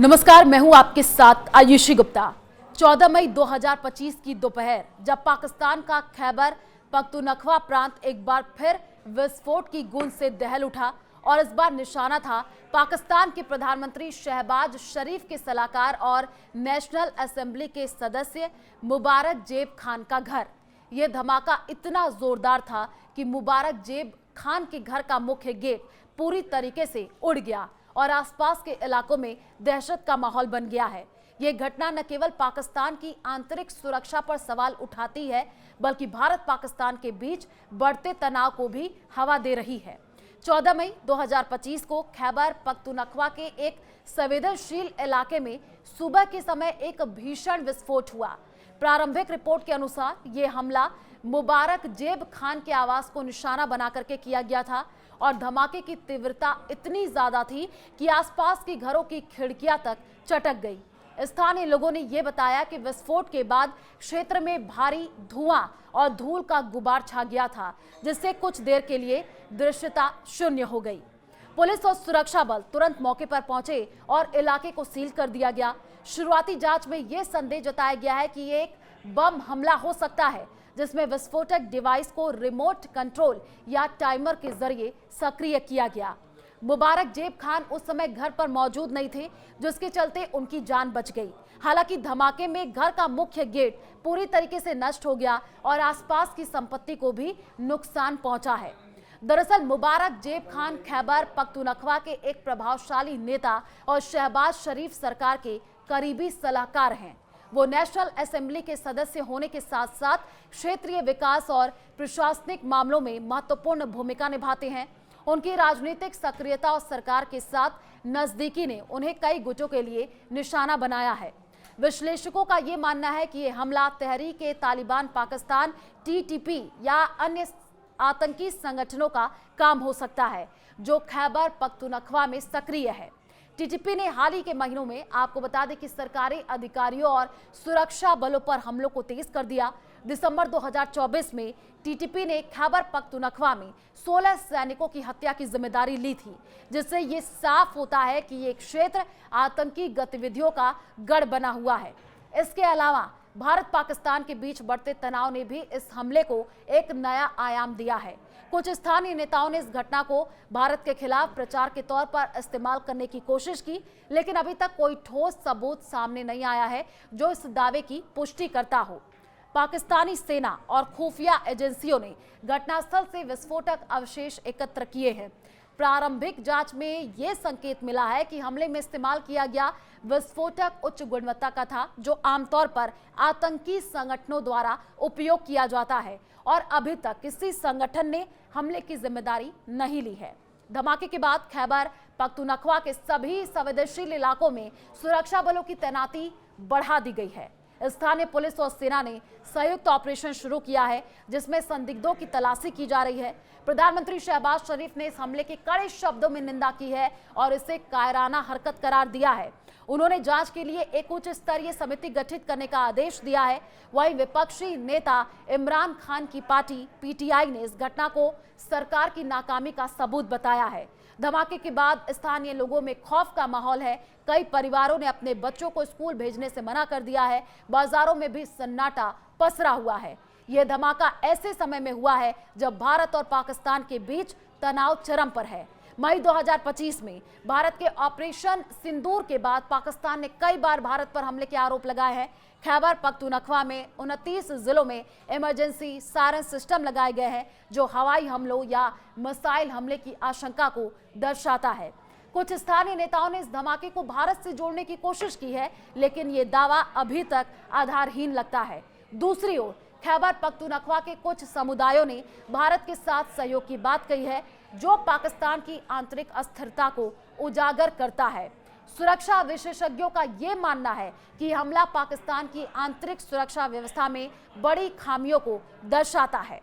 नमस्कार, मैं हूं आपके साथ आयुषी गुप्ता। 14 मई 2025 की दोपहर जब पाकिस्तान का खैबर पख्तूनख्वा प्रांत एक बार फिर विस्फोट की गूंज से दहल उठा और इस बार निशाना था पाकिस्तान के प्रधानमंत्री शहबाज शरीफ के सलाहकार और नेशनल असेंबली के सदस्य मुबारक जेब खान का घर। यह धमाका इतना जोरदार था कि मुबारक जेब खान के घर का मुख्य गेट पूरी तरीके से उड़ गया और आसपास के इलाकों में दहशत का माहौल बन गया है। ये घटना न केवल पाकिस्तान की आंतरिक सुरक्षा पर सवाल उठाती है, बल्कि भारत पाकिस्तान के बीच बढ़ते तनाव को भी हवा दे रही है। 14 मई 2025 को खैबर पख्तूनख्वा के एक संवेदनशील इलाके में सुबह के समय एक भीषण विस्फोट हुआ। प्रारंभिक रिपोर्ट के अनुसार ये हमला मुबारक जेब खान के आवास को निशाना बना करके किया गया था और धमाके की तीव्रता इतनी ज्यादा थी कि आसपास के घरों की खिड़कियां तक चटक गई। स्थानीय लोगों ने यह बताया कि विस्फोट के बाद क्षेत्र में भारी धुआं और धूल का गुबार छा गया था, जिससे कुछ देर के लिए दृश्यता शून्य हो गई। पुलिस और सुरक्षा बल तुरंत मौके पर पहुंचे और इलाके को सील कर दिया गया। शुरुआती जांच में यह संदेह जताया गया है कि ये एक बम हमला हो सकता है, जिसमें विस्फोटक डिवाइस को रिमोट कंट्रोल या टाइमर के जरिए सक्रिय किया गया। मुबारक जेब खान उस समय घर पर मौजूद नहीं थे, जिसके चलते उनकी जान बच गई। हालांकि धमाके में घर का मुख्य गेट पूरी तरीके से नष्ट हो गया और आसपास की संपत्ति को भी नुकसान पहुंचा है। दरअसल मुबारक जेब खान खैबर पख्तूनख्वा के एक प्रभावशाली नेता और शहबाज शरीफ सरकार के करीबी सलाहकार हैं। वो नेशनल असेंबली के सदस्य होने के साथ साथ क्षेत्रीय विकास और प्रशासनिक मामलों में महत्वपूर्ण भूमिका निभाते हैं। उनकी राजनीतिक सक्रियता और सरकार के साथ नजदीकी ने उन्हें कई गुटों के लिए निशाना बनाया है। विश्लेषकों का ये मानना है कि ये हमला तहरीक-ए-तालिबान पाकिस्तान (TTP) या अन्य आतंकी संगठनों का काम हो सकता है, जो खैबर पख्तूनख्वा में सक्रिय है। TTP ने हाल ही के महीनों में, आपको बता दें कि सरकारी अधिकारियों और सुरक्षा बलों पर हमलों को तेज कर दिया। दिसंबर 2024 में TTP ने खैबर पख्तूनख्वा में 16 सैनिकों की हत्या की जिम्मेदारी ली थी, जिससे ये साफ होता है कि ये क्षेत्र आतंकी गतिविधियों का गढ़ बना हुआ है। इसके अलावा भारत पाकिस्तान के बीच बढ़ते तनाव ने भी इस हमले को एक नया आयाम दिया है। कुछ स्थानीय नेताओं ने इस घटना को भारत के खिलाफ प्रचार के तौर पर इस्तेमाल करने की कोशिश की, लेकिन अभी तक कोई ठोस सबूत सामने नहीं आया है जो इस दावे की पुष्टि करता हो। पाकिस्तानी सेना और खुफिया एजेंसियों ने घटनास्थल से विस्फोटक अवशेष एकत्र किए हैं। प्रारंभिक जांच में यह संकेत मिला है कि हमले में इस्तेमाल किया गया विस्फोटक उच्च गुणवत्ता का था, जो आमतौर पर आतंकी संगठनों द्वारा उपयोग किया जाता है और अभी तक किसी संगठन ने हमले की जिम्मेदारी नहीं ली है। धमाके के बाद खैबर पख्तूनख्वा के सभी संवेदनशील इलाकों में सुरक्षा बलों की तैनाती बढ़ा दी गई है। स्थानीय पुलिस और सेना ने संयुक्त ऑपरेशन शुरू किया है, जिसमें संदिग्धों की तलाशी की जा रही है। प्रधानमंत्री शहबाज शरीफ ने इस हमले की कड़े शब्दों में निंदा की है और इसे कायराना हरकत करार दिया है। उन्होंने जांच के लिए एक उच्च स्तरीय समिति गठित करने का आदेश दिया है। वहीं विपक्षी नेता इमरान खान की पार्टी PTI ने इस घटना को सरकार की नाकामी का सबूत बताया है। धमाके के बाद स्थानीय लोगों में खौफ का माहौल है। कई परिवारों ने अपने बच्चों को स्कूल भेजने से मना कर दिया है। बाजारों में भी सन्नाटा पसरा हुआ है। यह धमाका ऐसे समय में हुआ है जब भारत और पाकिस्तान के बीच तनाव चरम पर है। मई 2025 में भारत के ऑपरेशन सिंदूर के बाद पाकिस्तान ने कई बार भारत पर हमले के आरोप लगाए हैं। खैबर पख्तूनख्वा में 29 जिलों में इमरजेंसी सायरन सिस्टम लगाए गए हैं, जो हवाई हमलों या मिसाइल हमले की आशंका को दर्शाता है। कुछ स्थानीय नेताओं ने इस धमाके को भारत से जोड़ने की कोशिश की है, लेकिन ये दावा अभी तक आधारहीन लगता है। दूसरी ओर खैबर पख्तूनख्वा के कुछ समुदायों ने भारत के साथ सहयोग की बात कही है, जो पाकिस्तान की आंतरिक अस्थिरता को उजागर करता है। सुरक्षा विशेषज्ञों का यह मानना है कि हमला पाकिस्तान की आंतरिक सुरक्षा व्यवस्था में बड़ी खामियों को दर्शाता है।